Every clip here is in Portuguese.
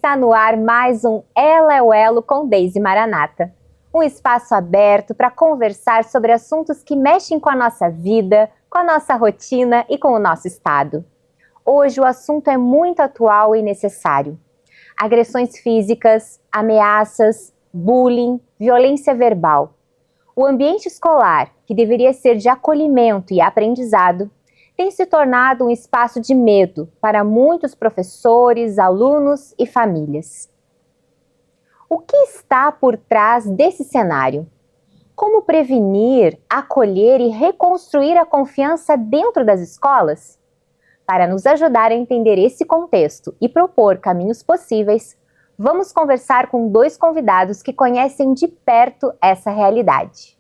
Está no ar mais um Ela é o Elo com Deise Maranata. Um espaço aberto para conversar sobre assuntos que mexem com a nossa vida, com a nossa rotina e com o nosso estado. Hoje o assunto é muito atual e necessário. Agressões físicas, ameaças, bullying, violência verbal. O ambiente escolar, que deveria ser de acolhimento e aprendizado, tem se tornado um espaço de medo para muitos professores, alunos e famílias. O que está por trás desse cenário? Como prevenir, acolher e reconstruir a confiança dentro das escolas? Para nos ajudar a entender esse contexto e propor caminhos possíveis, vamos conversar com dois convidados que conhecem de perto essa realidade.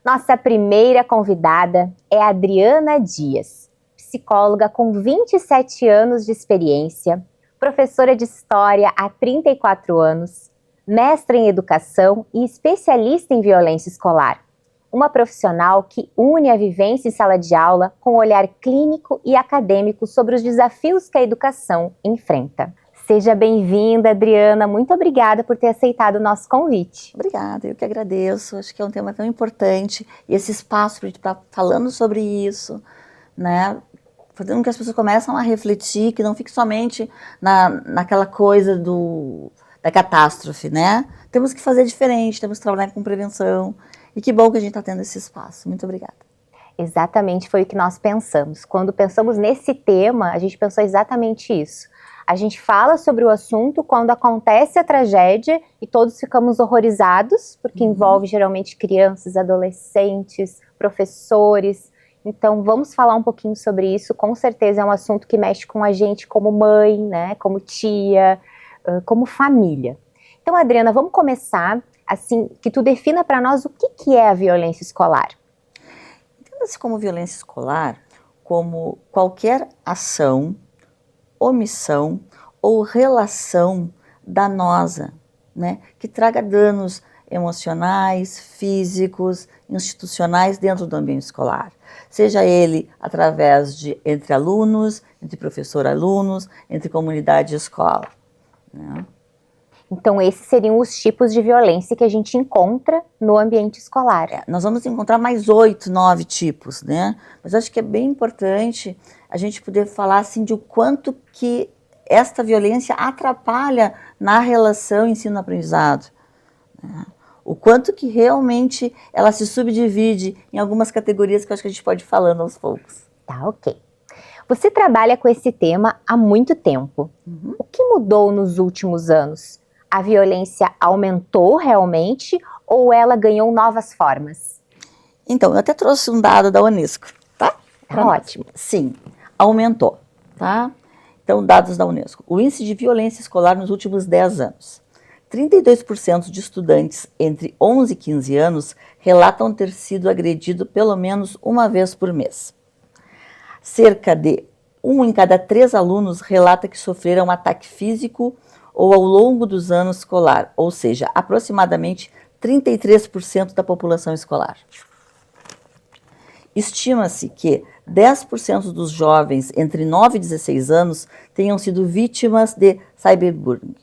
Nossa primeira convidada é Adriana Dias, psicóloga com 27 anos de experiência, professora de História há 34 anos, mestra em Educação e especialista em violência escolar. Uma profissional que une a vivência em sala de aula com o olhar clínico e acadêmico sobre os desafios que a educação enfrenta. Seja bem-vinda, Adriana. Muito obrigada por ter aceitado o nosso convite. Obrigada, eu que agradeço. Acho que é um tema tão importante e esse espaço para a gente estar falando sobre isso, né? Fazendo com que as pessoas começam a refletir, que não fique somente naquela coisa da catástrofe, né? Temos que fazer diferente, temos que trabalhar com prevenção. E que bom que a gente está tendo esse espaço. Muito obrigada. Exatamente, foi o que nós pensamos. Quando pensamos nesse tema, a gente pensou exatamente isso. A gente fala sobre o assunto quando acontece a tragédia e todos ficamos horrorizados, porque envolve geralmente crianças, adolescentes, professores. Então vamos falar um pouquinho sobre isso. Com certeza é um assunto que mexe com a gente como mãe, né, como tia, como família. Então, Adriana, vamos começar assim, que tu defina para nós o que é a violência escolar. Entenda-se como violência escolar como qualquer ação, omissão ou relação danosa, né, que traga danos emocionais, físicos, institucionais dentro do ambiente escolar. Seja ele através de entre alunos, entre professor-alunos, entre comunidade e escola, né? Então, esses seriam os tipos de violência que a gente encontra no ambiente escolar. Nós vamos encontrar mais 8, 9 tipos, né? Mas acho que é bem importante a gente poder falar assim de o quanto que esta violência atrapalha na relação ensino-aprendizado, né? O quanto que realmente ela se subdivide em algumas categorias que eu acho que a gente pode ir falando aos poucos. Tá, ok. Você trabalha com esse tema há muito tempo. O que mudou nos últimos anos? A violência aumentou realmente ou ela ganhou novas formas? Então, eu até trouxe um dado da Unesco, tá? Ótimo. Sim, aumentou, tá? Então, dados da Unesco. O índice de violência escolar nos últimos 10 anos. 32% de estudantes entre 11 e 15 anos relatam ter sido agredido pelo menos uma vez por mês. Cerca de 1 em cada 3 alunos relata que sofreram um ataque físico ou ao longo dos anos escolar, ou seja, aproximadamente 33% da população escolar. Estima-se que 10% dos jovens entre 9 e 16 anos tenham sido vítimas de cyberbullying.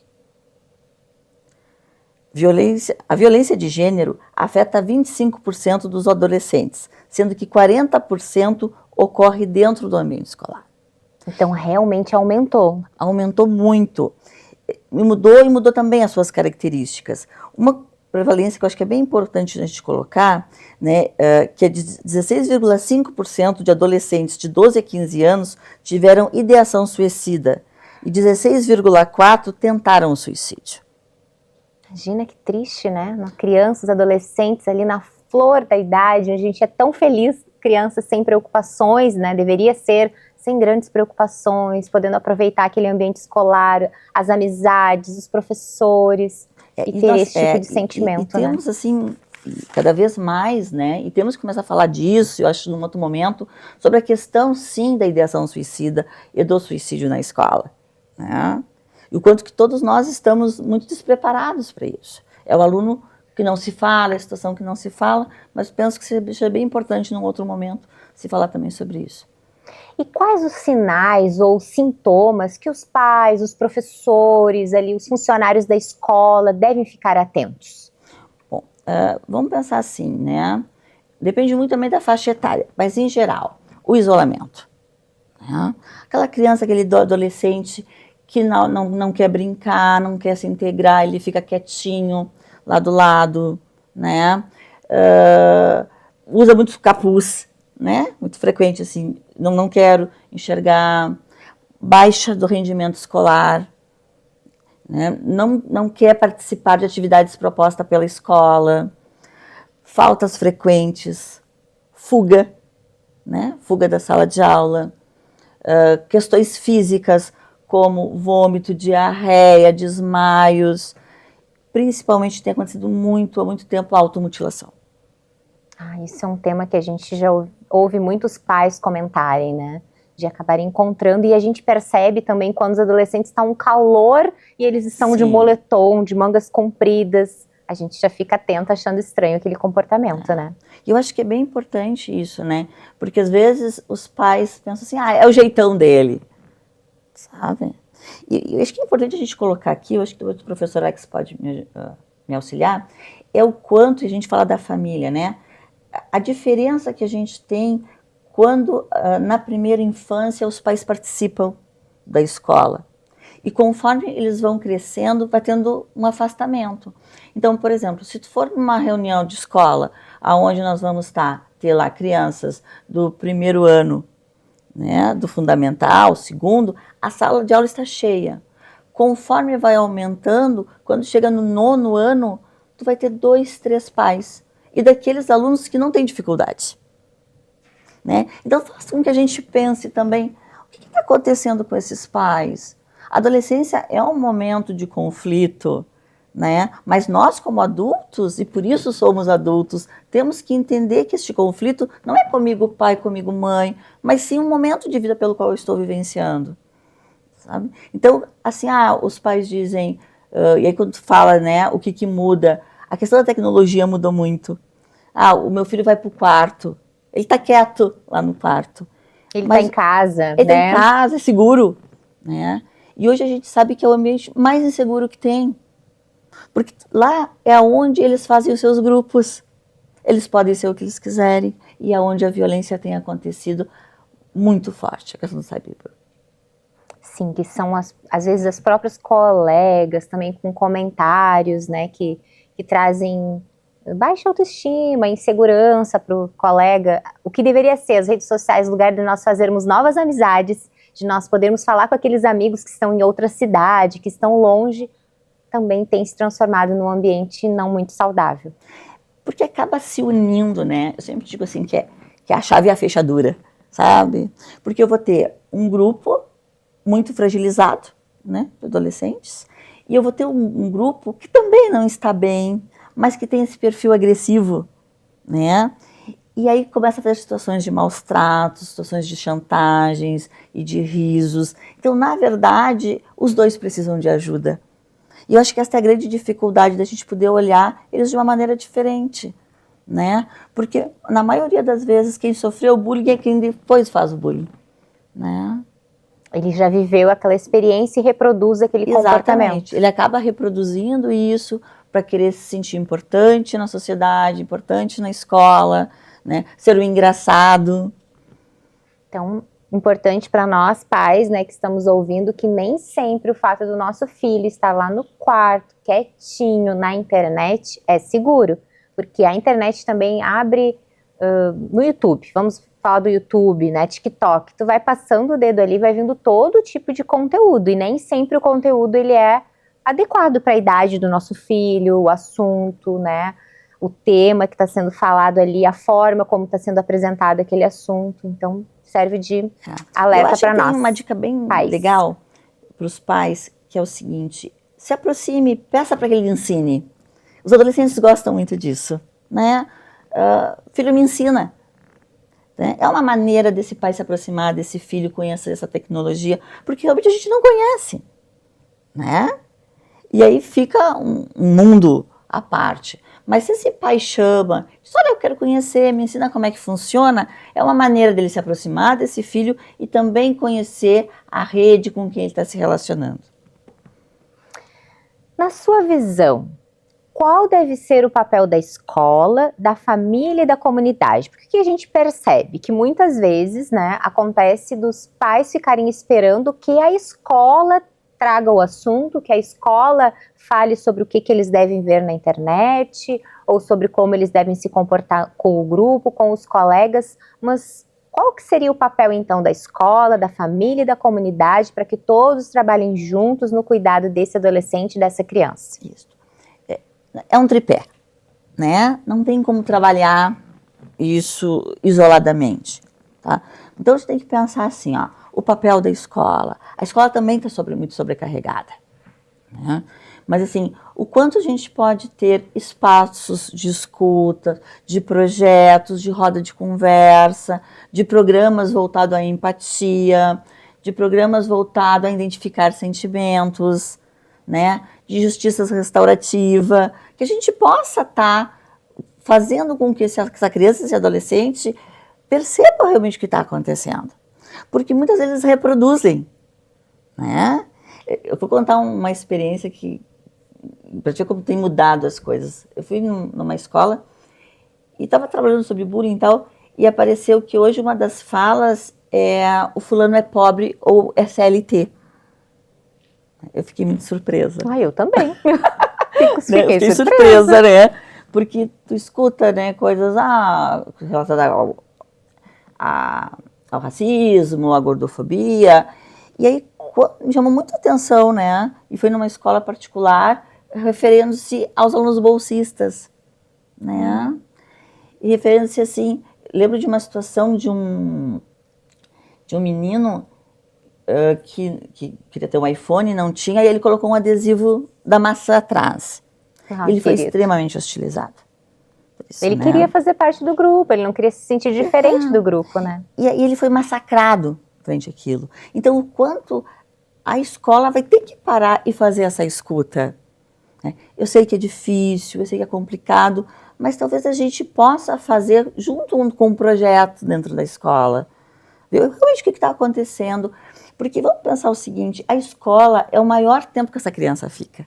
A violência de gênero afeta 25% dos adolescentes, sendo que 40% ocorre dentro do ambiente escolar. Então, realmente aumentou. Aumentou muito. E mudou também as suas características. Uma prevalência que eu acho que é bem importante a gente colocar, né, que é de 16,5% de adolescentes de 12 a 15 anos tiveram ideação suicida e 16,4% tentaram o suicídio. Imagina que triste, né? Crianças, adolescentes ali na flor da idade, a gente é tão feliz, crianças sem preocupações, né? Deveria ser sem grandes preocupações, podendo aproveitar aquele ambiente escolar, as amizades, os professores, e ter esse tipo de sentimento. E temos, né, assim, cada vez mais, né, e temos que começar a falar disso, eu acho, num outro momento, sobre a questão, sim, da ideação suicida e do suicídio na escola, né? E o quanto que todos nós estamos muito despreparados para isso. É o aluno que não se fala, é a situação que não se fala, mas penso que seja bem importante, num outro momento, se falar também sobre isso. E quais os sinais ou sintomas que os pais, os professores, ali, os funcionários da escola devem ficar atentos? Bom, vamos pensar assim, né? Depende muito também da faixa etária, mas em geral, o isolamento. Né? Aquela criança, aquele adolescente que não quer brincar, não quer se integrar, ele fica quietinho lá do lado, né? Usa muito capuz, né? Muito frequente, assim, não quero enxergar, baixa do rendimento escolar, né? Não quer participar de atividades propostas pela escola, faltas frequentes, fuga, né? Fuga da sala de aula, questões físicas como vômito, diarreia, desmaios, principalmente tem acontecido há muito tempo a automutilação. Isso é um tema que a gente já ouve muitos pais comentarem, né? De acabarem encontrando, e a gente percebe também quando os adolescentes estão um calor e eles estão de moletom, de mangas compridas, a gente já fica atento achando estranho aquele comportamento, né? E eu acho que é bem importante isso, né? Porque às vezes os pais pensam assim, é o jeitão dele, sabe? E eu acho que é importante a gente colocar aqui, eu acho que o professor Alex pode me auxiliar, é o quanto a gente fala da família, né? A diferença que a gente tem quando na primeira infância os pais participam da escola. E conforme eles vão crescendo, vai tendo um afastamento. Então, por exemplo, se tu for numa reunião de escola, onde nós vamos ter lá crianças do primeiro ano, né, do fundamental, segundo, a sala de aula está cheia. Conforme vai aumentando, quando chega no 9º ano, tu vai ter 2, 3 pais. E daqueles alunos que não têm dificuldade. Né? Então, faça com que a gente pense também, o que está acontecendo com esses pais? A adolescência é um momento de conflito, né? Mas nós como adultos, e por isso somos adultos, temos que entender que este conflito não é comigo pai, comigo mãe, mas sim um momento de vida pelo qual eu estou vivenciando. Sabe? Então, assim, os pais dizem, e aí quando tu fala, né, o que muda, a questão da tecnologia mudou muito. O meu filho vai para o quarto, ele está quieto lá no quarto. Ele está em casa, ele está em casa, é seguro. Né? E hoje a gente sabe que é o ambiente mais inseguro que tem. Porque lá é onde eles fazem os seus grupos. Eles podem ser o que eles quiserem. E é onde a violência tem acontecido muito forte, a questão do cyberbullying. Sim, que são às vezes as próprias colegas também com comentários, né, que trazem baixa autoestima, insegurança para o colega. O que deveria ser as redes sociais, o lugar de nós fazermos novas amizades, de nós podermos falar com aqueles amigos que estão em outra cidade, que estão longe, também tem se transformado num ambiente não muito saudável. Porque acaba se unindo, né? Eu sempre digo assim, que é a chave e a fechadura, sabe? Porque eu vou ter um grupo muito fragilizado, né, de adolescentes, e eu vou ter um grupo que também não está bem, mas que tem esse perfil agressivo, né? E aí começa a ter situações de maus tratos, situações de chantagens e de risos. Então, na verdade, os dois precisam de ajuda. E eu acho que essa é a grande dificuldade da gente poder olhar eles de uma maneira diferente, né? Porque, na maioria das vezes, quem sofreu o bullying é quem depois faz o bullying, né? Ele já viveu aquela experiência e reproduz aquele comportamento. Ele acaba reproduzindo isso para querer se sentir importante na sociedade, importante na escola, né? Ser o engraçado. Então, importante para nós pais, né, que estamos ouvindo, que nem sempre o fato do nosso filho estar lá no quarto, quietinho, na internet, é seguro. Porque a internet também abre no YouTube, vamos falar do YouTube, né, TikTok, tu vai passando o dedo ali, vai vindo todo tipo de conteúdo, e nem sempre o conteúdo ele é adequado para a idade do nosso filho, o assunto, né, o tema que está sendo falado ali, a forma como está sendo apresentado aquele assunto. Então, serve de alerta para nós. Tem uma dica bem legal para os pais, que é o seguinte: se aproxime, peça para que ele ensine. Os adolescentes gostam muito disso, né? Filho, me ensina. Né? É uma maneira desse pai se aproximar, desse filho conhecer essa tecnologia, porque realmente a gente não conhece, né? E aí fica um mundo à parte. Mas se esse pai chama, diz, olha, eu quero conhecer, me ensina como é que funciona, é uma maneira dele se aproximar desse filho e também conhecer a rede com quem ele está se relacionando. Na sua visão, qual deve ser o papel da escola, da família e da comunidade? Porque a gente percebe que muitas vezes, né, acontece dos pais ficarem esperando que a escola traga o assunto, que a escola fale sobre o que eles devem ver na internet, ou sobre como eles devem se comportar com o grupo, com os colegas, mas qual que seria o papel então da escola, da família e da comunidade para que todos trabalhem juntos no cuidado desse adolescente, dessa criança? Isso. É um tripé, né? Não tem como trabalhar isso isoladamente, tá? Então, você tem que pensar assim, ó, o papel da escola. A escola também está muito sobrecarregada, né? Mas, assim, o quanto a gente pode ter espaços de escuta, de projetos, de roda de conversa, de programas voltados à empatia, de programas voltados a identificar sentimentos, né? De justiça restaurativa, que a gente possa estar fazendo com que essa criança, esse adolescente, perceba realmente o que está acontecendo. Porque muitas vezes eles reproduzem, né? Eu vou contar uma experiência que, para ver como tem mudado as coisas. Eu fui numa escola e estava trabalhando sobre bullying e tal, e apareceu que hoje uma das falas é o fulano é pobre ou é CLT. Eu fiquei muito surpresa. Ah, eu também. Fiquei surpresa, né? Porque tu escuta, né, coisas relacionadas ao racismo, à gordofobia, e aí me chamou muita atenção, né? E foi numa escola particular, referindo-se aos alunos bolsistas, né? E referindo-se assim, lembro de uma situação de um menino que queria ter um iPhone, não tinha, e ele colocou um adesivo da maçã atrás. Ele foi extremamente hostilizado. Isso, ele queria fazer parte do grupo, ele não queria se sentir diferente do grupo, né? E ele foi massacrado frente àquilo. Então, o quanto a escola vai ter que parar e fazer essa escuta, né? Eu sei que é difícil, eu sei que é complicado, mas talvez a gente possa fazer junto com um projeto dentro da escola. Ver realmente o que está acontecendo. Porque vamos pensar o seguinte, a escola é o maior tempo que essa criança fica,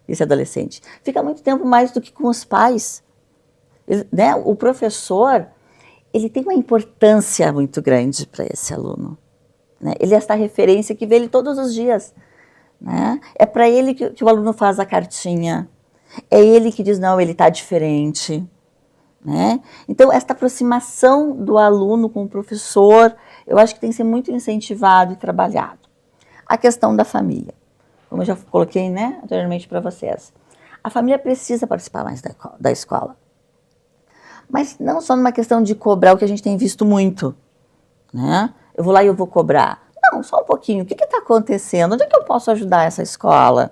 esse adolescente. Fica muito tempo mais do que com os pais. Ele, né? O professor, ele tem uma importância muito grande para esse aluno, né? Ele é esta referência que vê ele todos os dias, né? É para ele que o aluno faz a cartinha, é ele que diz, não, ele está diferente, né? Então, esta aproximação do aluno com o professor, eu acho que tem que ser muito incentivado e trabalhado. A questão da família, como eu já coloquei, né, anteriormente para vocês, a família precisa participar mais da escola. Mas não só numa questão de cobrar, o que a gente tem visto muito, né? Eu vou lá e eu vou cobrar. Não, só um pouquinho. O que está acontecendo? Onde é que eu posso ajudar essa escola?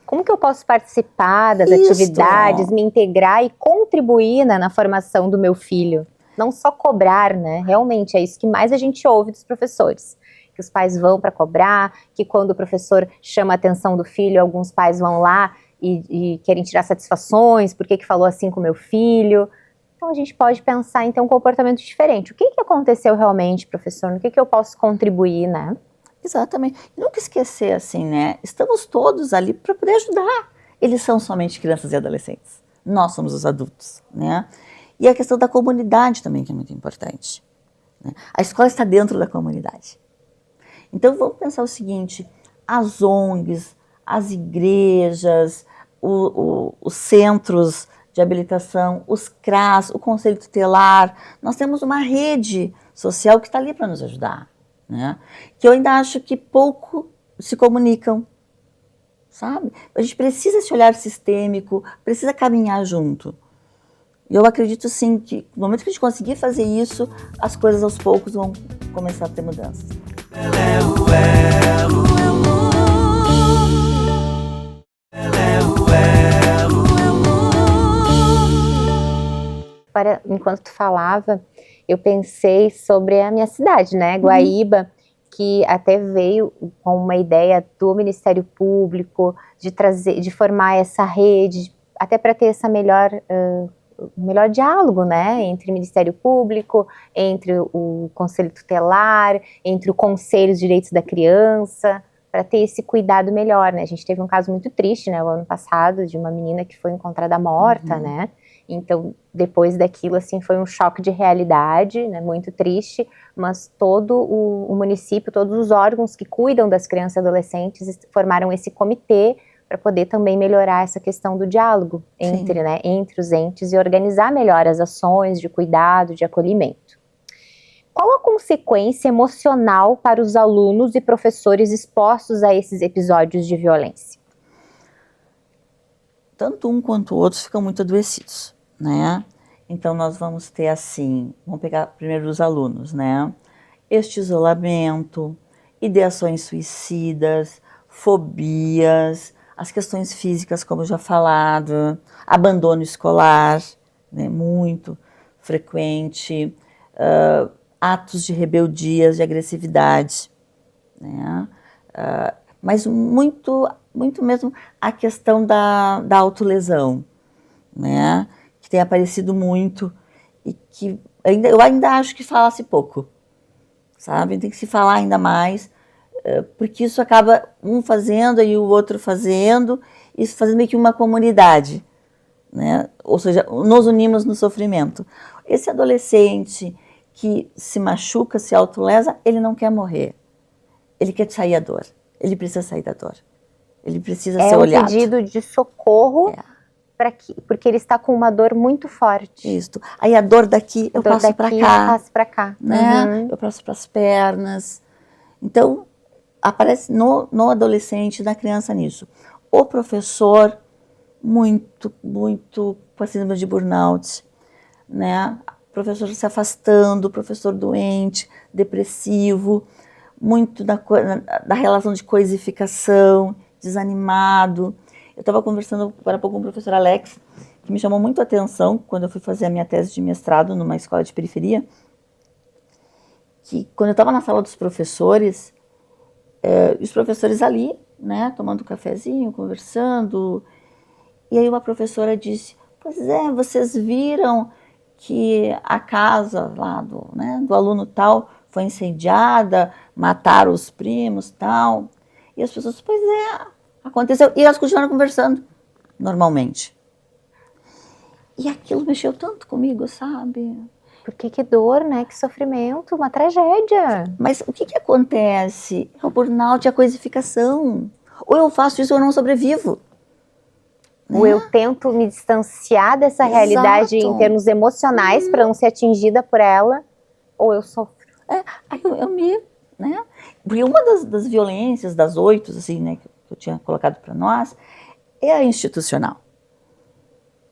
Como que eu posso participar das atividades, me integrar e contribuir, né, na formação do meu filho? Não só cobrar, né? Realmente é isso que mais a gente ouve dos professores. Que os pais vão para cobrar, que quando o professor chama a atenção do filho, alguns pais vão lá e querem tirar satisfações, por que falou assim com o meu filho? Então a gente pode pensar em ter um comportamento diferente. O que aconteceu realmente, professor? No que eu posso contribuir, né? Exatamente. E nunca esquecer, assim, né? Estamos todos ali para poder ajudar. Eles são somente crianças e adolescentes. Nós somos os adultos, né? E a questão da comunidade também, que é muito importante, né? A escola está dentro da comunidade. Então, vamos pensar o seguinte, as ONGs, as igrejas, os centros de habilitação, os CRAS, o Conselho Tutelar, nós temos uma rede social que está ali para nos ajudar, né? Que eu ainda acho que pouco se comunicam, sabe? A gente precisa esse olhar sistêmico, precisa caminhar junto. E eu acredito sim que no momento que a gente conseguir fazer isso, as coisas aos poucos vão começar a ter mudanças. Para, enquanto tu falava, eu pensei sobre a minha cidade, né, Guaíba, que até veio com uma ideia do Ministério Público de formar essa rede até para ter essa melhor diálogo, né, entre o Ministério Público, entre o Conselho Tutelar, entre o Conselho de Direitos da Criança, para ter esse cuidado melhor, né? A gente teve um caso muito triste, né, o ano passado, de uma menina que foi encontrada morta, né? Então, depois daquilo, assim, foi um choque de realidade, né, muito triste, mas todo o município, todos os órgãos que cuidam das crianças e adolescentes formaram esse comitê para poder também melhorar essa questão do diálogo entre, né, entre os entes e organizar melhor as ações de cuidado, de acolhimento. Qual a consequência emocional para os alunos e professores expostos a esses episódios de violência? Tanto um quanto o outro ficam muito adoecidos, né? Então nós vamos ter assim, vamos pegar primeiro os alunos, né? Este isolamento, ideações suicidas, fobias, as questões físicas, como já falado, abandono escolar, né? Muito frequente, atos de rebeldias, de agressividade, né? Mas muito mesmo a questão da autolesão, né? Que tem aparecido muito e que eu ainda acho que fala-se pouco, sabe? Tem que se falar ainda mais, porque isso acaba um fazendo e o outro fazendo, isso fazendo meio que uma comunidade, né? Ou seja, nos unimos no sofrimento. Esse adolescente que se machuca, se autolesa, ele não quer morrer, ele quer sair da dor, ele precisa sair da dor. Ele precisa ser olhado. É um pedido de socorro, porque ele está com uma dor muito forte. Isso. Aí a dor daqui, eu passo para cá. Eu passo para cá. Né? Eu passo para as pernas. Então, aparece no adolescente, na criança nisso. O professor, muito com a síndrome de burnout, né? O professor se afastando, o professor doente, depressivo, muito da relação de coisificação, desanimado. Eu estava conversando agora há pouco com o professor Alex, que me chamou muito a atenção quando eu fui fazer a minha tese de mestrado numa escola de periferia, que quando eu estava na sala dos professores, os professores ali, né, tomando um cafezinho, conversando, e aí uma professora disse, pois é, vocês viram que a casa lá do aluno tal foi incendiada, mataram os primos tal. E as pessoas, pois é, aconteceu. E elas continuaram conversando normalmente. E aquilo mexeu tanto comigo, sabe? Porque que dor, né? Que sofrimento, uma tragédia. Mas o que acontece? É o burnout, é a coisificação. Ou eu faço isso ou eu não sobrevivo. Ou eu tento me distanciar dessa realidade em termos emocionais para não ser atingida por ela, ou eu sofro. Aí eu me... Né? Porque uma das violências, das 8, assim, né, que eu tinha colocado para nós, é a institucional.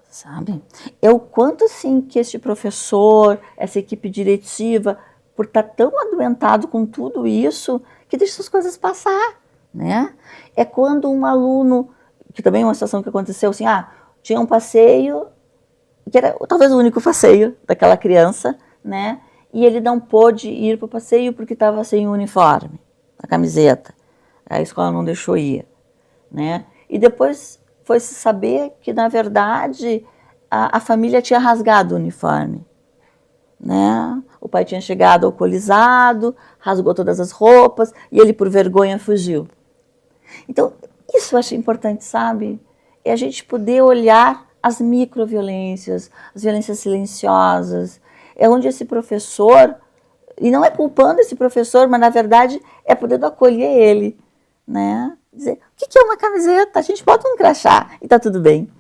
Sabe? É o quanto, assim, que este professor, essa equipe diretiva, por estar tão adoentado com tudo isso, que deixa essas coisas passar, né? É quando um aluno, que também é uma situação que aconteceu, assim, tinha um passeio, que era talvez o único passeio daquela criança, né? E ele não pôde ir para o passeio porque estava sem o uniforme, a camiseta. A escola não deixou ir, né? E depois foi-se saber que, na verdade, a família tinha rasgado o uniforme, né? O pai tinha chegado alcoolizado, rasgou todas as roupas e ele, por vergonha, fugiu. Então, isso eu acho importante, sabe? É a gente poder olhar as microviolências, as violências silenciosas. É onde esse professor, e não é culpando esse professor, mas na verdade é podendo acolher ele, né? Dizer, o que é uma camiseta? A gente bota um crachá e tá tudo bem.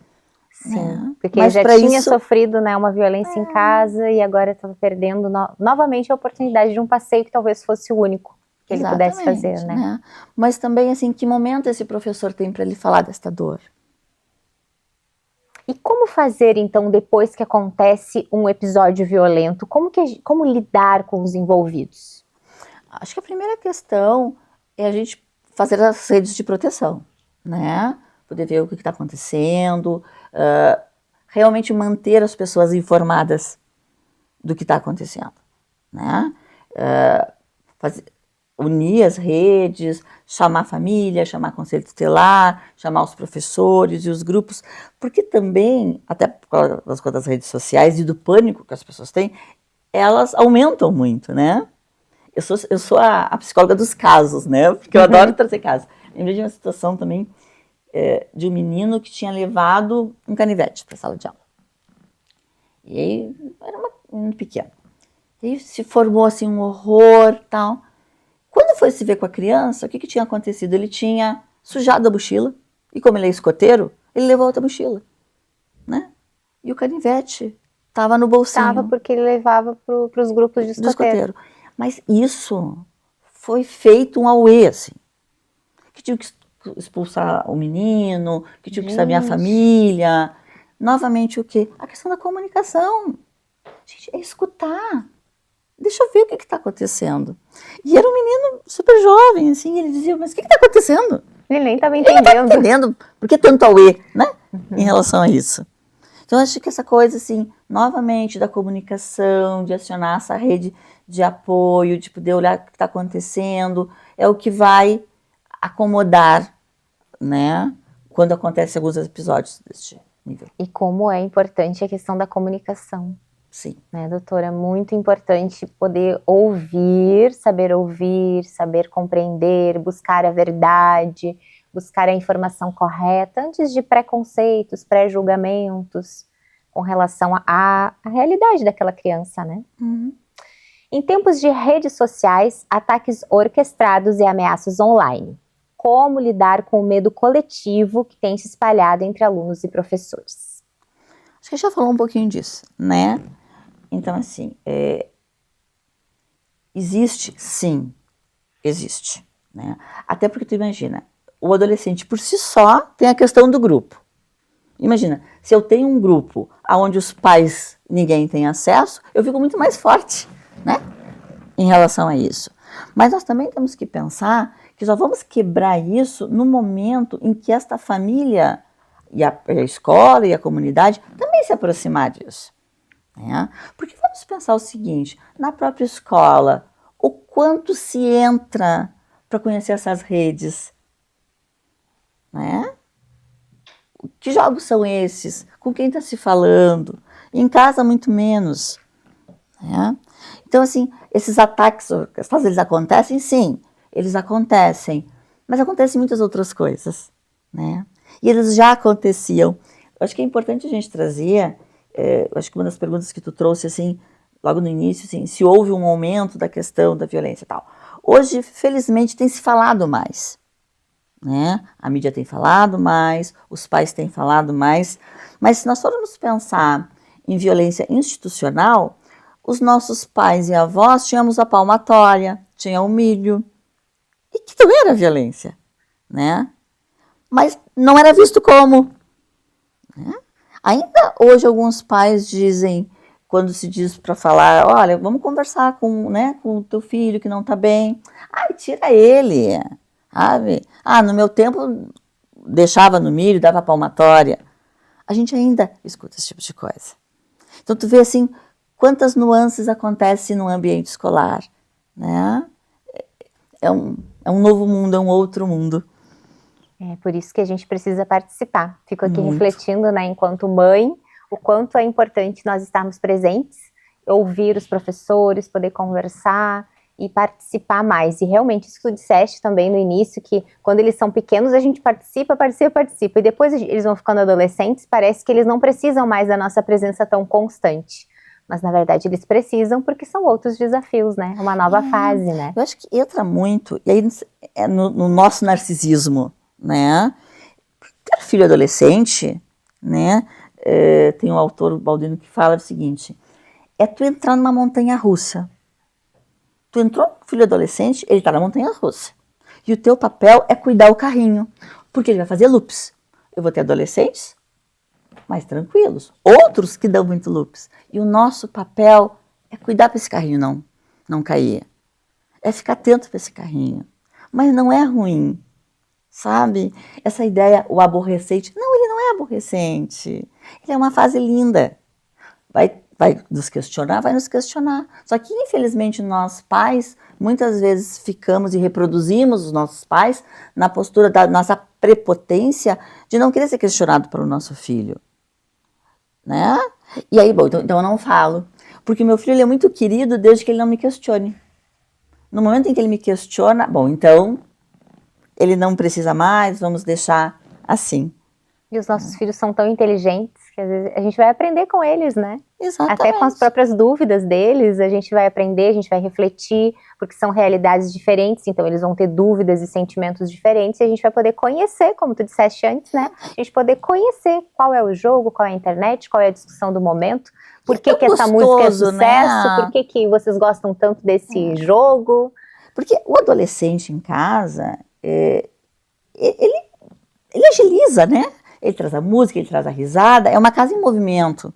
Sim, porque mas já tinha sofrido, né, uma violência em casa e agora estava perdendo novamente a oportunidade de um passeio que talvez fosse o único que ele pudesse fazer, né? Mas também, assim, que momento esse professor tem para ele falar desta dor? E como fazer, então, depois que acontece um episódio violento? Como lidar com os envolvidos? Acho que a primeira questão é a gente fazer as redes de proteção, né? Poder ver o que está acontecendo, realmente manter as pessoas informadas do que está acontecendo, né? unir as redes, chamar a família, chamar conselho tutelar, chamar os professores e os grupos, porque também, até por causa das redes sociais e do pânico que as pessoas têm, elas aumentam muito, né? Eu sou a psicóloga dos casos, né? Porque eu adoro trazer casos. Lembrei de uma situação também de um menino que tinha levado um canivete para a sala de aula. E aí, era um menino pequeno. E aí se formou assim um horror e tal. Quando foi se ver com a criança, o que tinha acontecido? Ele tinha sujado a mochila, e como ele é escoteiro, ele levou outra mochila, né? E o canivete estava no bolsinho. Estava porque ele levava para os grupos de escoteiro. Mas isso foi feito um auê, assim. Que tinha que expulsar o menino, que tinha que saber a família. Novamente o quê? A questão da comunicação. Gente, é escutar. Deixa eu ver o que está acontecendo. E era um menino super jovem, assim, ele dizia, mas o que está acontecendo? Ele nem estava entendendo. Ele não estava entendendo. Por que tanto auê, né? Em relação a isso. Então, eu acho que essa coisa, assim, novamente, da comunicação, de acionar essa rede de apoio, de poder olhar o que está acontecendo, é o que vai acomodar, né? Quando acontecem alguns episódios deste nível. E como é importante a questão da comunicação. Sim. Né, doutora? Muito importante poder saber compreender, buscar a verdade, buscar a informação correta antes de preconceitos, pré-julgamentos com relação à realidade daquela criança, né? Uhum. Em tempos de redes sociais, ataques orquestrados e ameaças online. Como lidar com o medo coletivo que tem se espalhado entre alunos e professores? Acho que a gente já falou um pouquinho disso, né? Então, assim, existe, sim, existe, né? Até porque tu imagina, o adolescente por si só tem a questão do grupo. Imagina, se eu tenho um grupo onde os pais, ninguém tem acesso, eu fico muito mais forte, né? Em relação a isso. Mas nós também temos que pensar que só vamos quebrar isso no momento em que esta família e a escola e a comunidade também se aproximar disso. Né? Porque vamos pensar o seguinte, na própria escola, o quanto se entra para conhecer essas redes, né? Que jogos são esses? Com quem está se falando? Em casa, muito menos. Né? Então, assim, esses ataques, eles acontecem? Sim, eles acontecem. Mas acontecem muitas outras coisas. Né? E eles já aconteciam. Eu acho que é importante a gente trazer, acho que uma das perguntas que tu trouxe, assim, logo no início, assim, se houve um aumento da questão da violência e tal. Hoje, felizmente, tem se falado mais. Né? A mídia tem falado mais, os pais têm falado mais, mas se nós formos pensar em violência institucional, os nossos pais e avós tínhamos a palmatória, tinha o milho, e que também era violência, né? Mas não era visto como. Né? Ainda hoje alguns pais dizem, quando se diz para falar, olha, vamos conversar com o teu filho que não está bem, ai, tira ele. Sabe? No meu tempo deixava no milho, dava palmatória. A gente ainda escuta esse tipo de coisa. Então tu vê assim, quantas nuances acontecem no ambiente escolar. Né? É um novo mundo, é um outro mundo. É por isso que a gente precisa participar. Fico aqui Muito. refletindo, né, enquanto mãe, o quanto é importante nós estarmos presentes, ouvir os professores, poder conversar e participar mais. E realmente, isso que tu disseste também no início, que quando eles são pequenos a gente participa. E depois eles vão ficando adolescentes, parece que eles não precisam mais da nossa presença tão constante. Mas, na verdade, eles precisam porque são outros desafios, né? Uma nova fase, né? Eu acho que entra muito, e aí no nosso narcisismo, né? Ter filho adolescente, né? Tem um autor, o Baldino, que fala o seguinte, é tu entrar numa montanha russa. Tu entrou com o filho adolescente, ele está na montanha russa. E o teu papel é cuidar o carrinho, porque ele vai fazer loops. Eu vou ter adolescentes mais tranquilos, outros que dão muito loops. E o nosso papel é cuidar para esse carrinho não cair. É ficar atento para esse carrinho. Mas não é ruim, sabe? Essa ideia, o aborrecente. Não, ele não é aborrecente. Ele é uma fase linda. Vai vai nos questionar, vai nos questionar. Só que, infelizmente, nós pais, muitas vezes ficamos e reproduzimos os nossos pais na postura da nossa prepotência de não querer ser questionado pelo nosso filho, né? E aí, bom, então eu não falo. Porque meu filho ele é muito querido desde que ele não me questione. No momento em que ele me questiona, bom, então ele não precisa mais, vamos deixar assim. E os nossos filhos são tão inteligentes que às vezes a gente vai aprender com eles, né? Exatamente. Até com as próprias dúvidas deles, a gente vai aprender, a gente vai refletir, porque são realidades diferentes, então eles vão ter dúvidas e sentimentos diferentes, e a gente vai poder conhecer, como tu disseste antes, né? A gente poder conhecer qual é o jogo, qual é a internet, qual é a discussão do momento, por que essa música é sucesso, né? Por que vocês gostam tanto desse jogo. Porque o adolescente em casa, ele agiliza, né? Ele traz a música, ele traz a risada, é uma casa em movimento,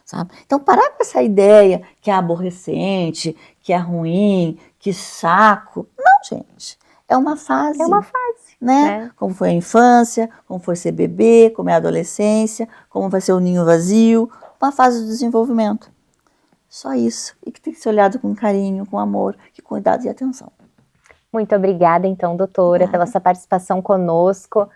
sabe? Então, parar com essa ideia que é aborrecente, que é ruim, que saco. Não, gente. É uma fase. É uma fase. Né? Como foi a infância, como foi ser bebê, como é a adolescência, como vai ser o ninho vazio, uma fase de desenvolvimento. Só isso. E que tem que ser olhado com carinho, com amor, com cuidado e atenção. Muito obrigada, então, doutora, pela sua participação conosco.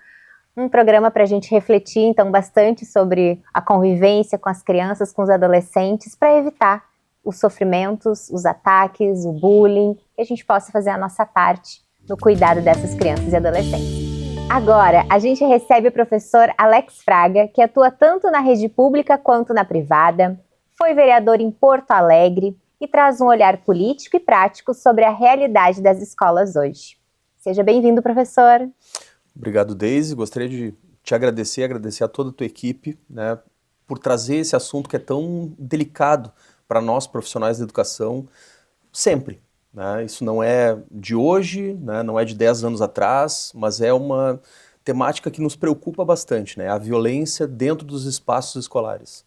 Um programa para a gente refletir, então, bastante sobre a convivência com as crianças, com os adolescentes, para evitar os sofrimentos, os ataques, o bullying, que a gente possa fazer a nossa parte no cuidado dessas crianças e adolescentes. Agora, a gente recebe o professor Alex Fraga, que atua tanto na rede pública quanto na privada, foi vereador em Porto Alegre e traz um olhar político e prático sobre a realidade das escolas hoje. Seja bem-vindo, professor. Obrigado, Deise. Gostaria de te agradecer a toda a tua equipe, né, por trazer esse assunto que é tão delicado para nós profissionais da educação sempre. Né? Isso não é de hoje, né, não é de 10 anos atrás, mas é uma temática que nos preocupa bastante, né, a violência dentro dos espaços escolares.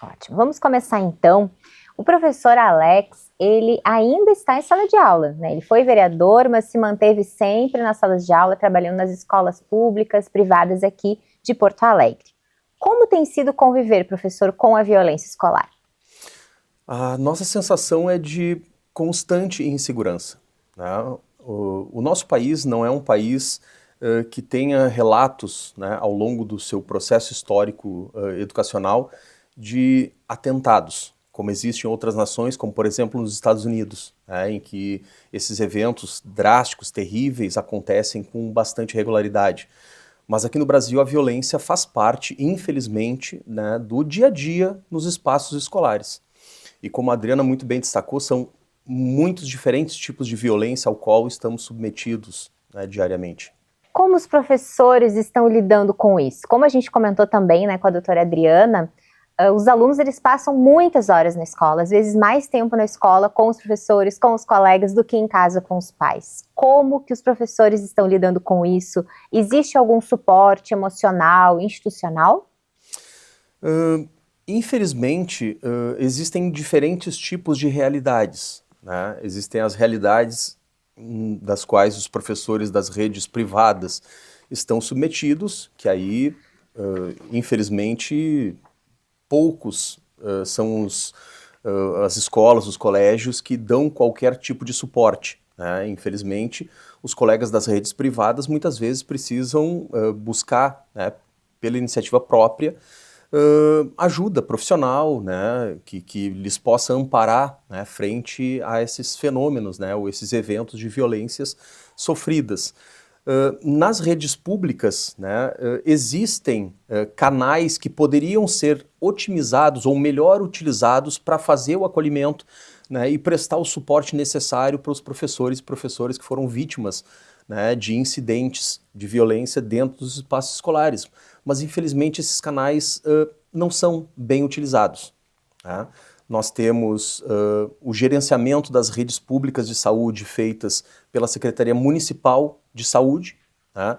Ótimo. Vamos começar então. O professor Alex, ele ainda está em sala de aula, né? Ele foi vereador, mas se manteve sempre nas salas de aula, trabalhando nas escolas públicas, privadas aqui de Porto Alegre. Como tem sido conviver, professor, com a violência escolar? A nossa sensação é de constante insegurança. Né? O nosso país não é um país que tenha relatos, né, ao longo do seu processo histórico educacional de atentados, como existe em outras nações, como por exemplo nos Estados Unidos, né, em que esses eventos drásticos, terríveis, acontecem com bastante regularidade. Mas aqui no Brasil a violência faz parte, infelizmente, né, do dia a dia nos espaços escolares. E como a Adriana muito bem destacou, são muitos diferentes tipos de violência ao qual estamos submetidos, né, diariamente. Como os professores estão lidando com isso? Como a gente comentou também, né, com a doutora Adriana, os alunos eles passam muitas horas na escola, às vezes mais tempo na escola com os professores, com os colegas, do que em casa com os pais. Como que os professores estão lidando com isso? Existe algum suporte emocional, institucional? Infelizmente, existem diferentes tipos de realidades. Né? Existem as realidades das quais os professores das redes privadas estão submetidos, que aí, infelizmente, poucos são as escolas, os colégios que dão qualquer tipo de suporte. Né? Infelizmente, os colegas das redes privadas muitas vezes precisam buscar, né, pela iniciativa própria, ajuda profissional, né, que lhes possa amparar, né, frente a esses fenômenos, né, ou esses eventos de violências sofridas. Nas redes públicas, né, existem canais que poderiam ser otimizados ou melhor utilizados para fazer o acolhimento, né, e prestar o suporte necessário para os professores e professoras que foram vítimas, né, de incidentes de violência dentro dos espaços escolares. Mas, infelizmente, esses canais não são bem utilizados. Né? Nós temos o gerenciamento das redes públicas de saúde feitas pela Secretaria Municipal de Saúde, né?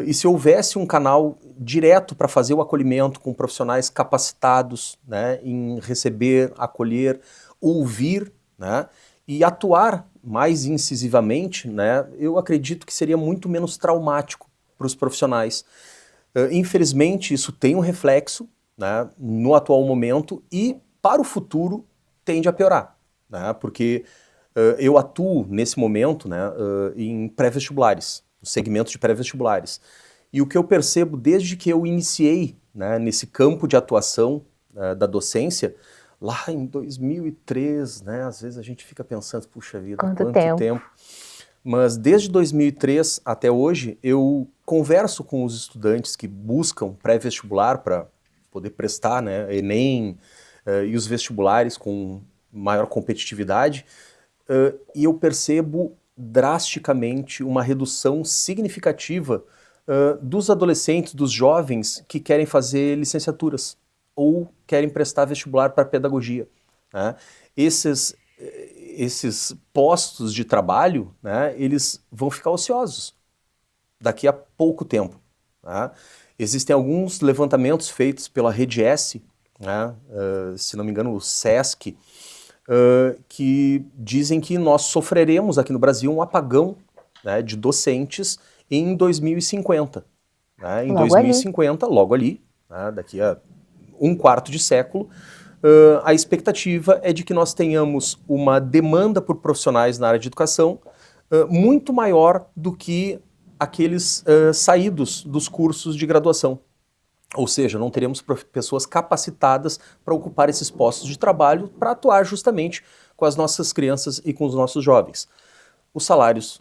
E se houvesse um canal direto para fazer o acolhimento com profissionais capacitados, né, em receber, acolher, ouvir, né, e atuar mais incisivamente, né, eu acredito que seria muito menos traumático para os profissionais. Infelizmente, isso tem um reflexo, né, no atual momento e para o futuro tende a piorar, né? Porque eu atuo nesse momento, né, em pré-vestibulares, no segmento de pré-vestibulares. E o que eu percebo desde que eu iniciei, né, nesse campo de atuação da docência, lá em 2003, né, às vezes a gente fica pensando, puxa vida, Quanto quanto tempo. tempo. Mas desde 2003 até hoje, eu converso com os estudantes que buscam pré-vestibular para poder prestar, né, Enem e os vestibulares com maior competitividade, e eu percebo drasticamente uma redução significativa dos adolescentes, dos jovens que querem fazer licenciaturas ou querem prestar vestibular para pedagogia, né? Esses postos de trabalho, né, eles vão ficar ociosos daqui a pouco tempo, né? Existem alguns levantamentos feitos pela Rede S, né, se não me engano o SESC, que dizem que nós sofreremos aqui no Brasil um apagão, né, de docentes em 2050. Né? Em Logo 2050, logo ali, né, daqui a um quarto de século, a expectativa é de que nós tenhamos uma demanda por profissionais na área de educação muito maior do que aqueles saídos dos cursos de graduação. Ou seja, não teremos pessoas capacitadas para ocupar esses postos de trabalho para atuar justamente com as nossas crianças e com os nossos jovens. Os salários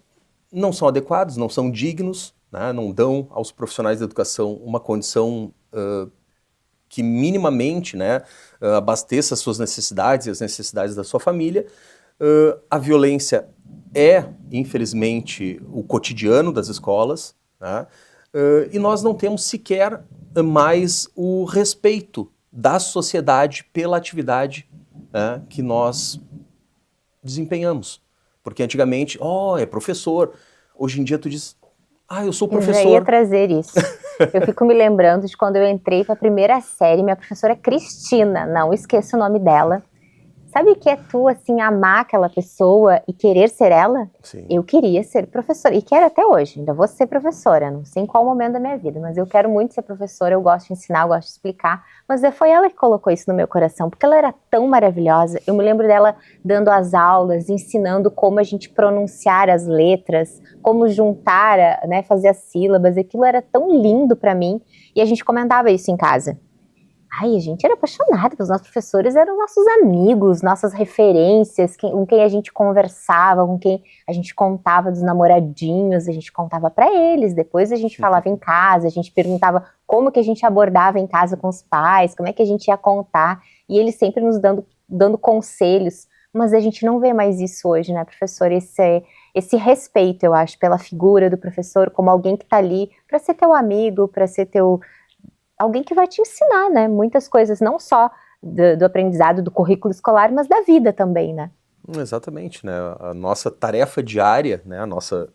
não são adequados, não são dignos, né, não dão aos profissionais da educação uma condição que minimamente, né, abasteça as suas necessidades e as necessidades da sua família. A violência é, infelizmente, o cotidiano das escolas, né, e nós não temos sequer mais o respeito da sociedade pela atividade, né, que nós desempenhamos. Porque antigamente, é professor. Hoje em dia tu diz, eu sou professor. Eu já ia trazer isso. Eu fico me lembrando de quando eu entrei para a primeira série, minha professora Cristina, não esqueço o nome dela. Sabe o que é tu, assim, amar aquela pessoa e querer ser ela? Sim. Eu queria ser professora, e quero até hoje, ainda vou ser professora, não sei em qual momento da minha vida, mas eu quero muito ser professora, eu gosto de ensinar, eu gosto de explicar, mas foi ela que colocou isso no meu coração, porque ela era tão maravilhosa. Eu me lembro dela dando as aulas, ensinando como a gente pronunciar as letras, como juntar, né, fazer as sílabas, aquilo era tão lindo para mim, e a gente comentava isso em casa. A gente era apaixonada, os nossos professores eram nossos amigos, nossas referências, com quem a gente conversava, com quem a gente contava dos namoradinhos, a gente contava para eles, depois a gente falava em casa, a gente perguntava como que a gente abordava em casa com os pais, como é que a gente ia contar, e eles sempre nos dando conselhos, mas a gente não vê mais isso hoje, né, professor? Esse respeito, eu acho, pela figura do professor como alguém que está ali para ser teu amigo, para ser alguém que vai te ensinar, né? Muitas coisas, não só do aprendizado, do currículo escolar, mas da vida também, né? Exatamente, né? A nossa tarefa diária, né? A nossa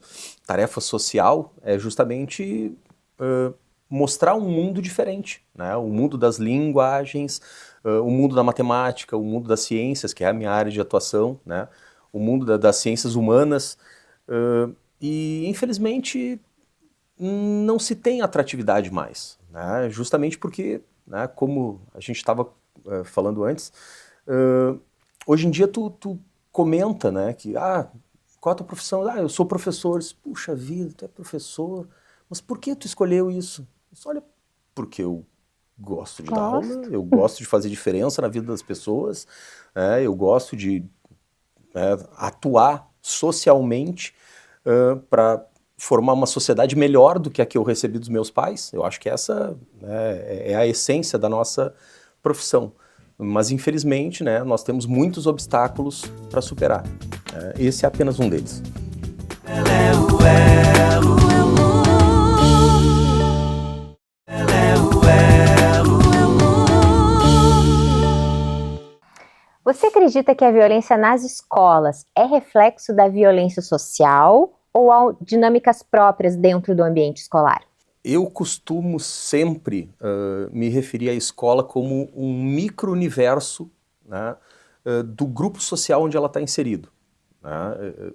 tarefa social é justamente mostrar um mundo diferente, né? O mundo das linguagens, o mundo da matemática, o mundo das ciências, que é a minha área de atuação, né? O mundo das ciências humanas, e infelizmente não se tem atratividade mais, né? Justamente porque, né, como a gente estava falando antes, hoje em dia tu comenta, né, que qual a tua profissão? Eu sou professor. Puxa vida, tu é professor, mas por que tu escolheu isso? Olha, porque eu gosto de dar aula, eu gosto de fazer diferença na vida das pessoas, eu gosto de atuar socialmente para formar uma sociedade melhor do que a que eu recebi dos meus pais. Eu acho que essa, né, é a essência da nossa profissão. Mas, infelizmente, né, nós temos muitos obstáculos para superar. Esse é apenas um deles. Você acredita que a violência nas escolas é reflexo da violência social ou há dinâmicas próprias dentro do ambiente escolar? Eu costumo sempre me referir à escola como um micro-universo, né, do grupo social onde ela está inserido. Né?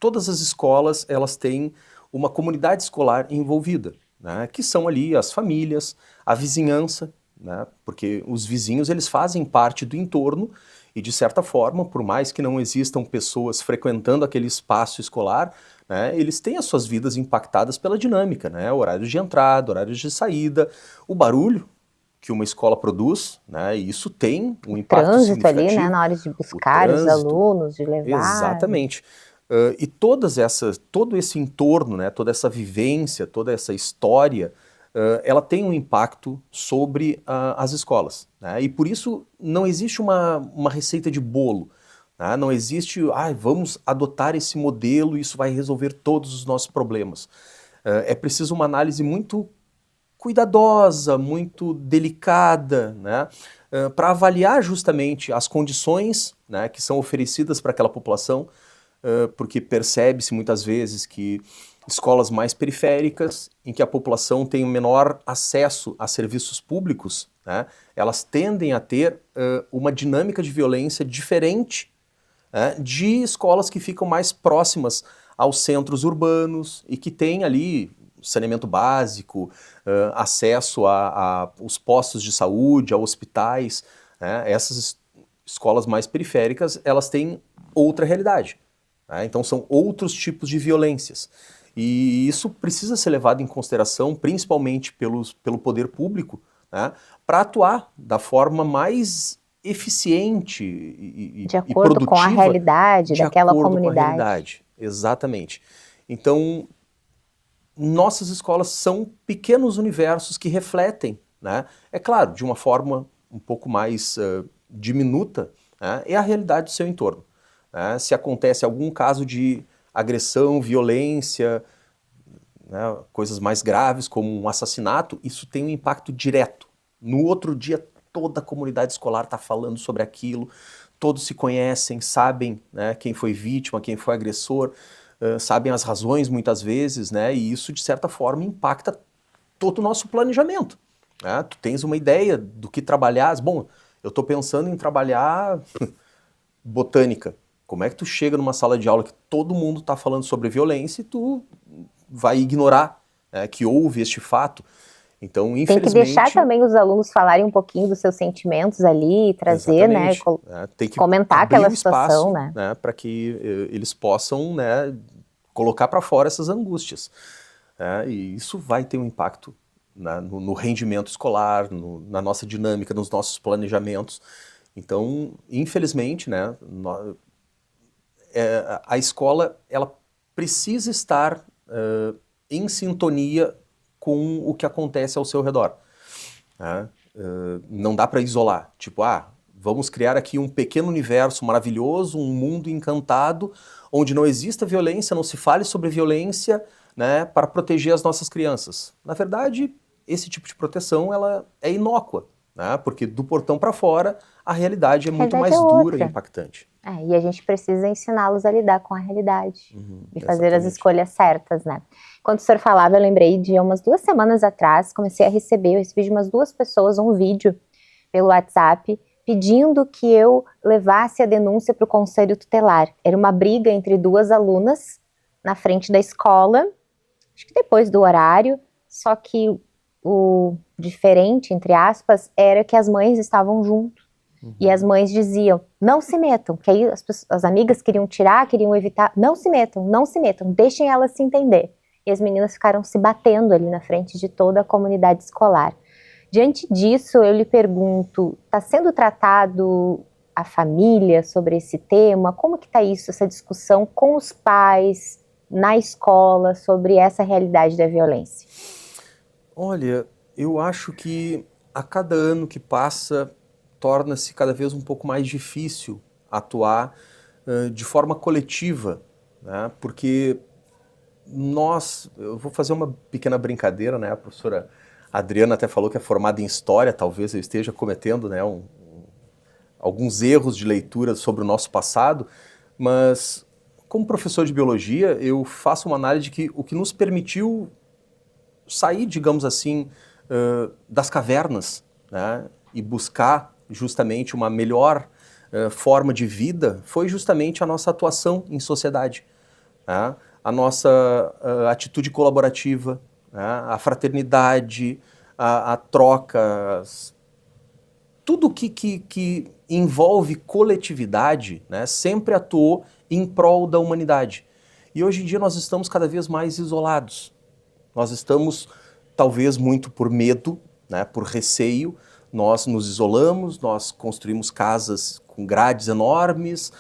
Todas as escolas, elas têm uma comunidade escolar envolvida, né, que são ali as famílias, a vizinhança, né? Porque os vizinhos, eles fazem parte do entorno e, de certa forma, por mais que não existam pessoas frequentando aquele espaço escolar, né, eles têm as suas vidas impactadas pela dinâmica, né? Horários de entrada, horários de saída, o barulho que uma escola produz, né? E isso tem um impacto Trânsito ali, significativo. né? Na hora de O buscar os trânsito, alunos, de levar. exatamente. E todo esse entorno, né, toda essa vivência, toda essa história, ela tem um impacto sobre as escolas, né? E por isso não existe uma receita de bolo, né? Não existe, vamos adotar esse modelo e isso vai resolver todos os nossos problemas. É preciso uma análise muito cuidadosa, muito delicada, né, para avaliar justamente as condições, né, que são oferecidas para aquela população, porque percebe-se muitas vezes que escolas mais periféricas, em que a população tem um menor acesso a serviços públicos, né, elas tendem a ter uma dinâmica de violência diferente, né, de escolas que ficam mais próximas aos centros urbanos e que têm ali saneamento básico, acesso a os postos de saúde, a hospitais, né? Essas escolas mais periféricas, elas têm outra realidade, né? Então são outros tipos de violências. E isso precisa ser levado em consideração, principalmente pelo poder público, né, para atuar da forma mais eficiente De e acordo com a produtiva, realidade de daquela acordo com a comunidade. realidade. Exatamente. Então, nossas escolas são pequenos universos que refletem, né? É claro, de uma forma um pouco mais diminuta, né, é a realidade do seu entorno, né? Se acontece algum caso de agressão, violência, né, coisas mais graves como um assassinato, isso tem um impacto direto. No outro dia, toda a comunidade escolar está falando sobre aquilo, todos se conhecem, sabem, né, quem foi vítima, quem foi agressor, sabem as razões muitas vezes, né, e isso de certa forma impacta todo o nosso planejamento, né? Tu tens uma ideia do que trabalhar, bom, eu estou pensando em trabalhar botânica. Como é que tu chega numa sala de aula que todo mundo está falando sobre violência e tu vai ignorar, né, que houve este fato? Então, Tem que deixar infelizmente... também os alunos falarem um pouquinho dos seus sentimentos ali, trazer, né, Exatamente, né, tem que comentar abrir aquela o situação, espaço, né? né, para que eles possam, né, colocar para fora essas angústias, né, e isso vai ter um impacto, né, no rendimento escolar, na nossa dinâmica, nos nossos planejamentos. Então, infelizmente, né, a escola ela precisa estar em sintonia com o que acontece ao seu redor, né? Não dá para isolar, tipo, vamos criar aqui um pequeno universo maravilhoso, um mundo encantado, onde não exista violência, não se fale sobre violência, né, para proteger as nossas crianças. Na verdade, esse tipo de proteção ela é inócua, né, porque do portão para fora a realidade é A muito realidade mais é dura e outra. impactante. E a gente precisa ensiná-los a lidar com a realidade e fazer as Exatamente. escolhas certas, né? Quando o senhor falava, eu lembrei de umas 2 semanas atrás, eu recebi de umas 2 pessoas um vídeo pelo WhatsApp pedindo que eu levasse a denúncia para o conselho tutelar. Era uma briga entre 2 alunas na frente da escola, acho que depois do horário, só que o diferente, entre aspas, era que as mães estavam junto. E as mães diziam, não se metam, que aí as amigas queriam tirar, queriam evitar, não se metam, não se metam, deixem elas se entender. E as meninas ficaram se batendo ali na frente de toda a comunidade escolar. Diante disso, eu lhe pergunto, está sendo tratado a família sobre esse tema? Como que está isso, essa discussão com os pais, na escola, sobre essa realidade da violência? Olha, eu acho que a cada ano que passa, torna-se cada vez um pouco mais difícil atuar de forma coletiva, né? Porque eu vou fazer uma pequena brincadeira, né? A professora Adriana até falou que é formada em História, talvez eu esteja cometendo, né, alguns erros de leitura sobre o nosso passado, mas como professor de Biologia, eu faço uma análise de que o que nos permitiu sair, digamos assim, das cavernas, né, e buscar justamente uma melhor forma de vida foi justamente a nossa atuação em sociedade, né, a nossa atitude colaborativa, né, a fraternidade, a troca, tudo que envolve coletividade, né, sempre atuou em prol da humanidade. E hoje em dia nós estamos cada vez mais isolados. Nós estamos, talvez muito por medo, né, por receio, nós nos isolamos, nós construímos casas com grades enormes,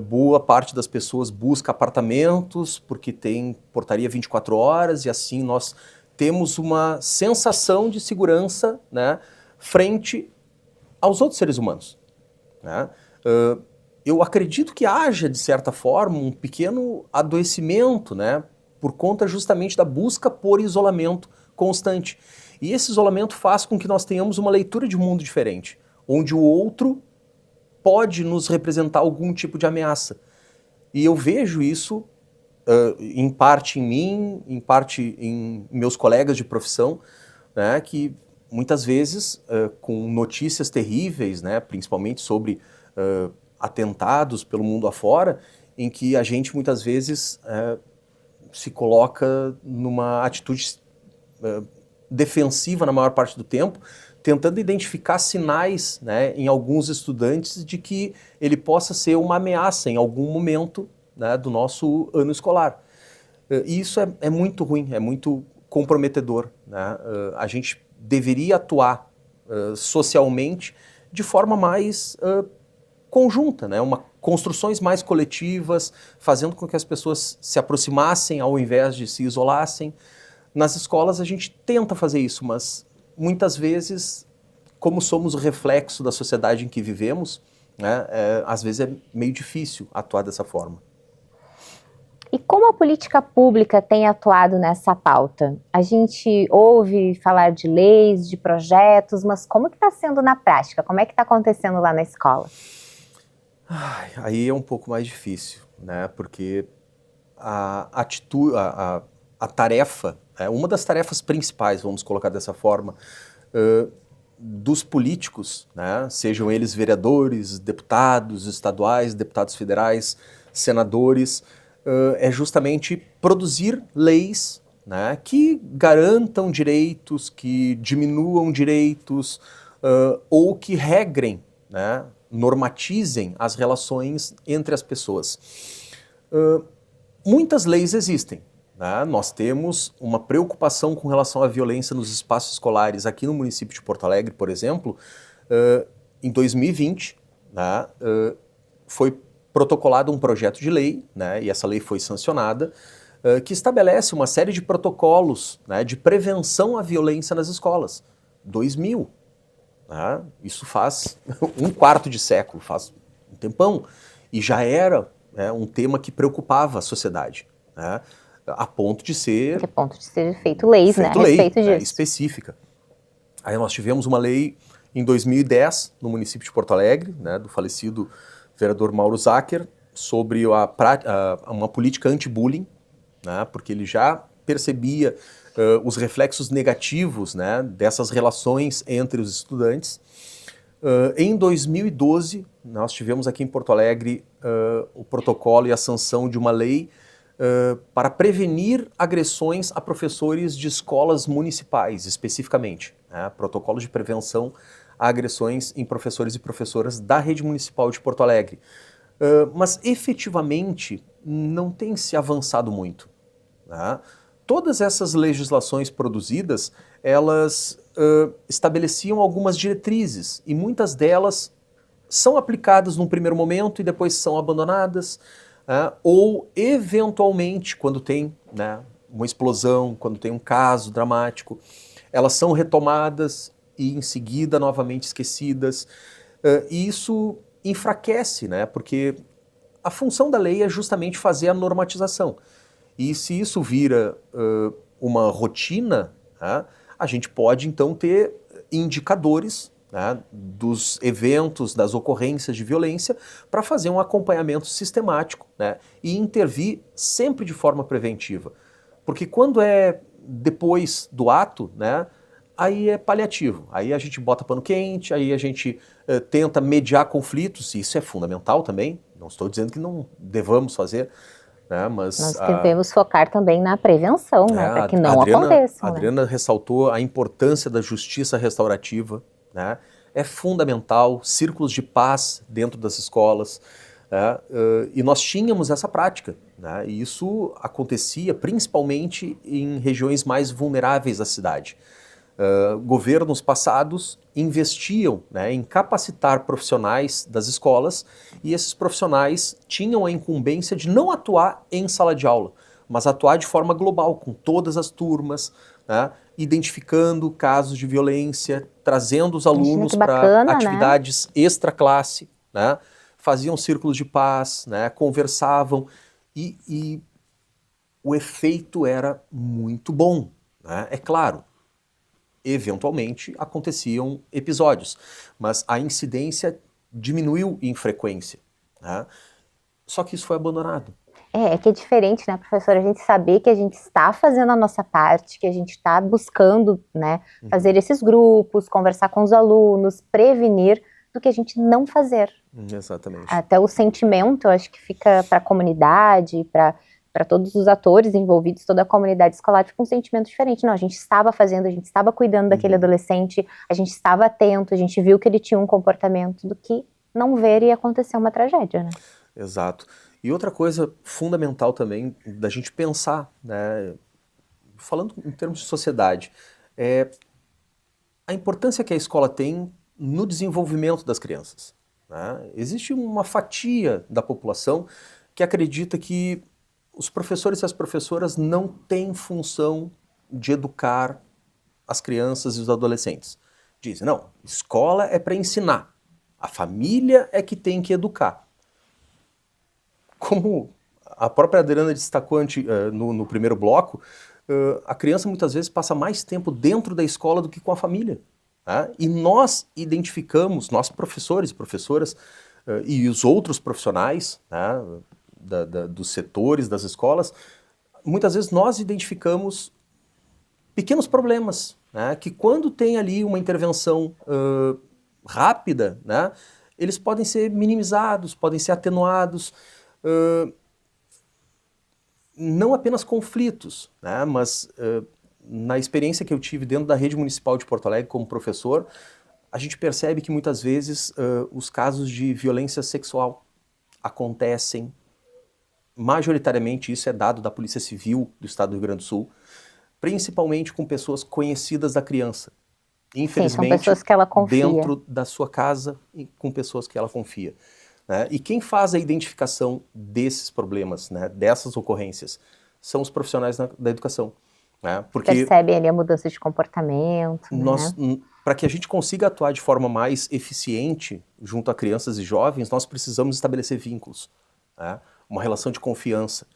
boa parte das pessoas busca apartamentos porque tem portaria 24 horas e assim nós temos uma sensação de segurança, né, frente aos outros seres humanos, né? Eu acredito que haja, de certa forma, um pequeno adoecimento, né, por conta justamente da busca por isolamento constante. E esse isolamento faz com que nós tenhamos uma leitura de mundo diferente, onde o outro pode nos representar algum tipo de ameaça. E eu vejo isso, em parte em mim, em parte em meus colegas de profissão, né, que muitas vezes, com notícias terríveis, né, principalmente sobre atentados pelo mundo afora, em que a gente muitas vezes se coloca numa atitude defensiva na maior parte do tempo, tentando identificar sinais, né, em alguns estudantes de que ele possa ser uma ameaça em algum momento, né, do nosso ano escolar. E isso é muito ruim, é muito comprometedor, né? A gente deveria atuar socialmente de forma mais conjunta, né? Construções mais coletivas, fazendo com que as pessoas se aproximassem ao invés de se isolassem. Nas escolas a gente tenta fazer isso, mas muitas vezes, como somos o reflexo da sociedade em que vivemos, né, às vezes é meio difícil atuar dessa forma. E como a política pública tem atuado nessa pauta? A gente ouve falar de leis, de projetos, mas como que está sendo na prática? Como é que está acontecendo lá na escola? Aí é um pouco mais difícil, né? Porque a tarefa, uma das tarefas principais, vamos colocar dessa forma, dos políticos, né? Sejam eles vereadores, deputados estaduais, deputados federais, senadores, é justamente produzir leis, né, que garantam direitos, que diminuam direitos, ou que regrem, né, normatizem as relações entre as pessoas. Muitas leis existem, né? Nós temos uma preocupação com relação à violência nos espaços escolares aqui no município de Porto Alegre, por exemplo. Em 2020, né, foi protocolado um projeto de lei, né, e essa lei foi sancionada, que estabelece uma série de protocolos, né, de prevenção à violência nas escolas. 2000. Né, isso faz um quarto de século, faz um tempão, e já era, né, um tema que preocupava a sociedade, né, a ponto de ser... A ponto de ser feito leis, né, a respeito disso. Né, específica. Aí nós tivemos uma lei em 2010, no município de Porto Alegre, né, do falecido vereador Mauro Zacher, sobre uma política anti-bullying, né, porque ele já percebia os reflexos negativos, né, dessas relações entre os estudantes. Em 2012, nós tivemos aqui em Porto Alegre o protocolo e a sanção de uma lei para prevenir agressões a professores de escolas municipais, especificamente, né, protocolo de prevenção a agressões em professores e professoras da rede municipal de Porto Alegre. Mas efetivamente não tem se avançado muito, né? Todas essas legislações produzidas, elas estabeleciam algumas diretrizes e muitas delas são aplicadas num primeiro momento e depois são abandonadas, ou eventualmente quando tem, né, uma explosão, quando tem um caso dramático, elas são retomadas e em seguida novamente esquecidas. E isso enfraquece, né? Porque a função da lei é justamente fazer a normatização. E se isso vira uma rotina, né, a gente pode então ter indicadores, né, dos eventos, das ocorrências de violência para fazer um acompanhamento sistemático, né, e intervir sempre de forma preventiva. Porque quando é depois do ato, né, aí é paliativo, aí a gente bota pano quente, aí a gente tenta mediar conflitos, e isso é fundamental também, não estou dizendo que não devamos fazer, né, mas... Nós devemos focar também na prevenção, né, para que não aconteça. A Adriana ressaltou a importância da justiça restaurativa, né, é fundamental, círculos de paz dentro das escolas, né? E nós tínhamos essa prática, né? E isso acontecia principalmente em regiões mais vulneráveis da cidade. Governos passados investiam, né, em capacitar profissionais das escolas, e esses profissionais tinham a incumbência de não atuar em sala de aula, mas atuar de forma global, com todas as turmas, né, identificando casos de violência, trazendo os alunos para atividades, né, extra-classe, né, faziam círculos de paz, né, conversavam, e o efeito era muito bom, né? É claro, eventualmente aconteciam episódios, mas a incidência diminuiu em frequência, né? Só que isso foi abandonado. É que é diferente, né, professora, a gente saber que a gente está fazendo a nossa parte, que a gente está buscando, né, fazer esses grupos, conversar com os alunos, prevenir, do que a gente não fazer. Exatamente. Até o sentimento, eu acho que fica para a comunidade, para todos os atores envolvidos, toda a comunidade escolar, fica um sentimento diferente. Não, a gente estava fazendo, a gente estava cuidando daquele adolescente, a gente estava atento, a gente viu que ele tinha um comportamento, do que não ver e acontecer uma tragédia, né? Exato. E outra coisa fundamental também da gente pensar, né, falando em termos de sociedade, é a importância que a escola tem no desenvolvimento das crianças, né? Existe uma fatia da população que acredita que os professores e as professoras não têm função de educar as crianças e os adolescentes. Dizem, não, escola é para ensinar, a família é que tem que educar. Como a própria Adriana destacou no primeiro bloco, a criança muitas vezes passa mais tempo dentro da escola do que com a família, né? E nós identificamos, nós professores e professoras, e os outros profissionais, né, dos setores das escolas, muitas vezes nós identificamos pequenos problemas, né, que quando tem ali uma intervenção rápida, né, eles podem ser minimizados, podem ser atenuados, não apenas conflitos, né, mas na experiência que eu tive dentro da rede municipal de Porto Alegre como professor, a gente percebe que muitas vezes os casos de violência sexual acontecem, majoritariamente isso é dado da Polícia Civil do Estado do Rio Grande do Sul, principalmente com pessoas conhecidas da criança. Infelizmente, sim, são pessoas que ela confia. Dentro da sua casa e com pessoas que ela confia, né? E quem faz a identificação desses problemas, né, dessas ocorrências, são os profissionais da educação, né? Porque percebem ali a mudança de comportamento, nós, né? Para que a gente consiga atuar de forma mais eficiente junto a crianças e jovens, nós precisamos estabelecer vínculos, né? Uma relação de confiança.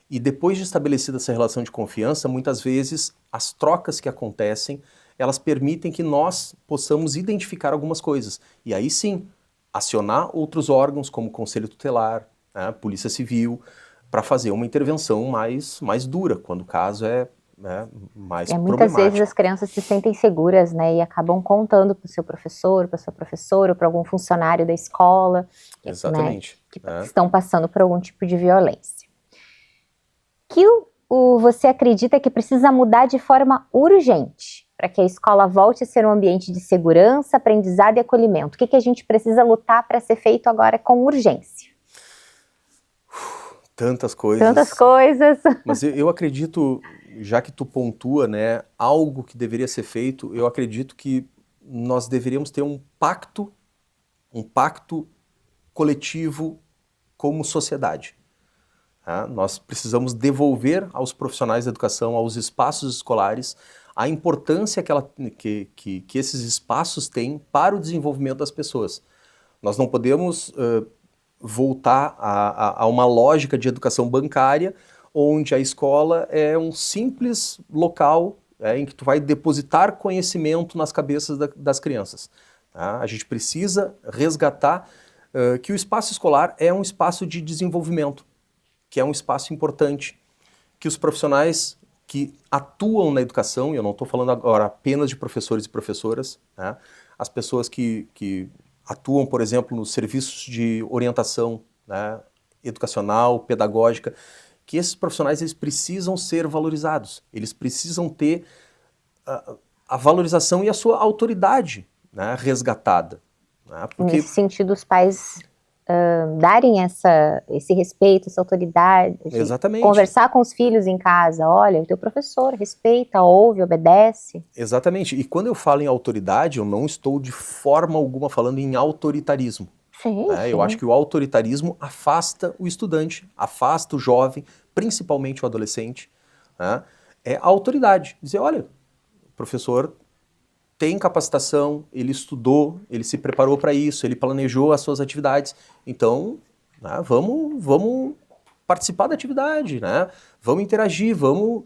E depois de estabelecida essa relação de confiança, muitas vezes as trocas que acontecem, elas permitem que nós possamos identificar algumas coisas. E aí sim, acionar outros órgãos, como o Conselho Tutelar, né, Polícia Civil, para fazer uma intervenção mais dura, quando o caso é, né, mais muitas vezes as crianças se sentem seguras, né, e acabam contando para o seu professor, para a sua professora, ou para algum funcionário da escola, exatamente, né, que estão passando por algum tipo de violência. Que você acredita que precisa mudar de forma urgente para que a escola volte a ser um ambiente de segurança, aprendizado e acolhimento? O que a gente precisa lutar para ser feito agora com urgência? Tantas coisas. Tantas coisas. Mas eu acredito, já que tu pontua, né, algo que deveria ser feito, eu acredito que nós deveríamos ter um pacto coletivo como sociedade. Tá? Nós precisamos devolver aos profissionais da educação, aos espaços escolares, a importância que esses espaços têm para o desenvolvimento das pessoas. Nós não podemos voltar a uma lógica de educação bancária, onde a escola é um simples local em que tu vai depositar conhecimento nas cabeças das crianças. Tá? A gente precisa resgatar que o espaço escolar é um espaço de desenvolvimento, que é um espaço importante, que os profissionais que atuam na educação, e eu não estou falando agora apenas de professores e professoras, né? As pessoas que atuam, por exemplo, nos serviços de orientação, né, educacional, pedagógica, que esses profissionais eles precisam ser valorizados, eles precisam ter a valorização e a sua autoridade né, resgatada. Né, porque... Nesse sentido, os pais darem esse respeito, essa autoridade, Exatamente. Conversar com os filhos em casa, olha, o teu professor respeita, ouve, obedece. Exatamente, e quando eu falo em autoridade, eu não estou de forma alguma falando em autoritarismo. Sim, Né? sim. Eu acho que o autoritarismo afasta o estudante, afasta o jovem, principalmente o adolescente. Né? É a autoridade, dizer, olha, o professor tem capacitação, ele estudou, ele se preparou para isso, ele planejou as suas atividades. Então, né, vamos participar da atividade, né? Vamos interagir, vamos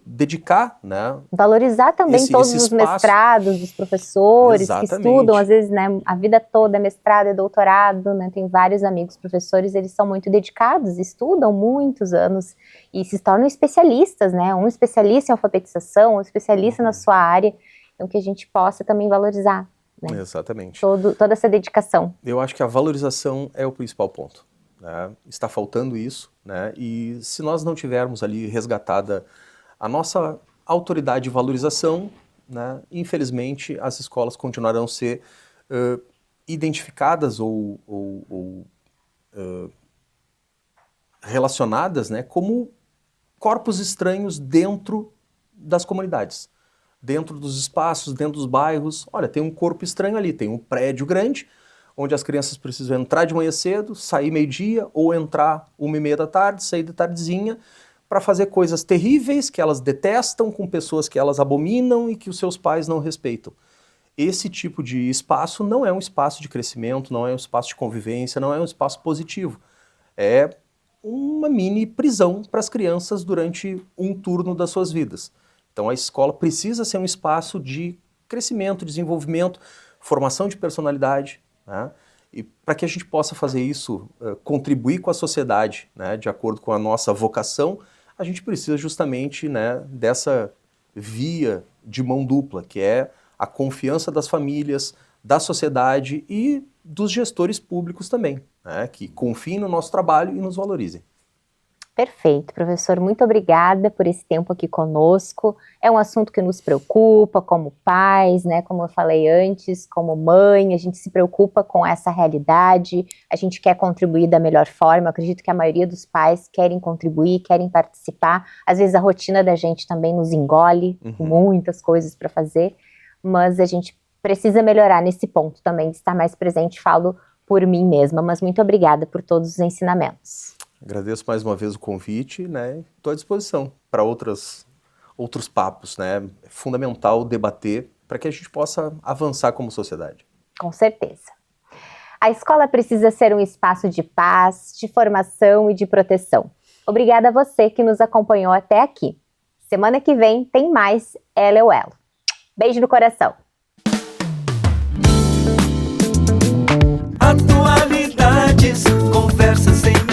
dedicar, né? Valorizar também todos os mestrados dos professores. Exatamente. Que estudam, às vezes, né, a vida toda, mestrado e doutorado, né? Tem vários amigos professores, eles são muito dedicados, estudam muitos anos e se tornam especialistas, né? Um especialista em alfabetização, um especialista na sua área. Então, que a gente possa também valorizar, né? Exatamente. Toda essa dedicação. Eu acho que a valorização é o principal ponto. Né? Está faltando isso, né? E se nós não tivermos ali resgatada a nossa autoridade de valorização, né? Infelizmente, as escolas continuarão a ser identificadas ou relacionadas, né? Como corpos estranhos dentro das comunidades. Dentro dos espaços, dentro dos bairros. Olha, tem um corpo estranho ali, tem um prédio grande, onde as crianças precisam entrar de manhã cedo, sair meio-dia, ou entrar 1h30 da tarde, sair de tardezinha, para fazer coisas terríveis que elas detestam, com pessoas que elas abominam e que os seus pais não respeitam. Esse tipo de espaço não é um espaço de crescimento, não é um espaço de convivência, não é um espaço positivo. É uma mini prisão para as crianças durante um turno das suas vidas. Então a escola precisa ser um espaço de crescimento, desenvolvimento, formação de personalidade, né? E para que a gente possa fazer isso, contribuir com a sociedade, né, de acordo com a nossa vocação, a gente precisa justamente, né, dessa via de mão dupla, que é a confiança das famílias, da sociedade e dos gestores públicos também, né, que confiem no nosso trabalho e nos valorizem. Perfeito, professor, muito obrigada por esse tempo aqui conosco. É um assunto que nos preocupa como pais, né? Como eu falei antes, como mãe, a gente se preocupa com essa realidade, a gente quer contribuir da melhor forma. Eu acredito que a maioria dos pais querem contribuir, querem participar. Às vezes a rotina da gente também nos engole, muitas coisas para fazer, mas a gente precisa melhorar nesse ponto também, de estar mais presente. Falo por mim mesma, mas muito obrigada por todos os ensinamentos. Agradeço mais uma vez o convite, né? Estou à disposição para outros papos, né? É fundamental debater para que a gente possa avançar como sociedade. Com certeza. A escola precisa ser um espaço de paz, de formação e de proteção. Obrigada a você que nos acompanhou até aqui. Semana que vem tem mais Elo é o Elo. Beijo no coração. Atualidades, conversas sem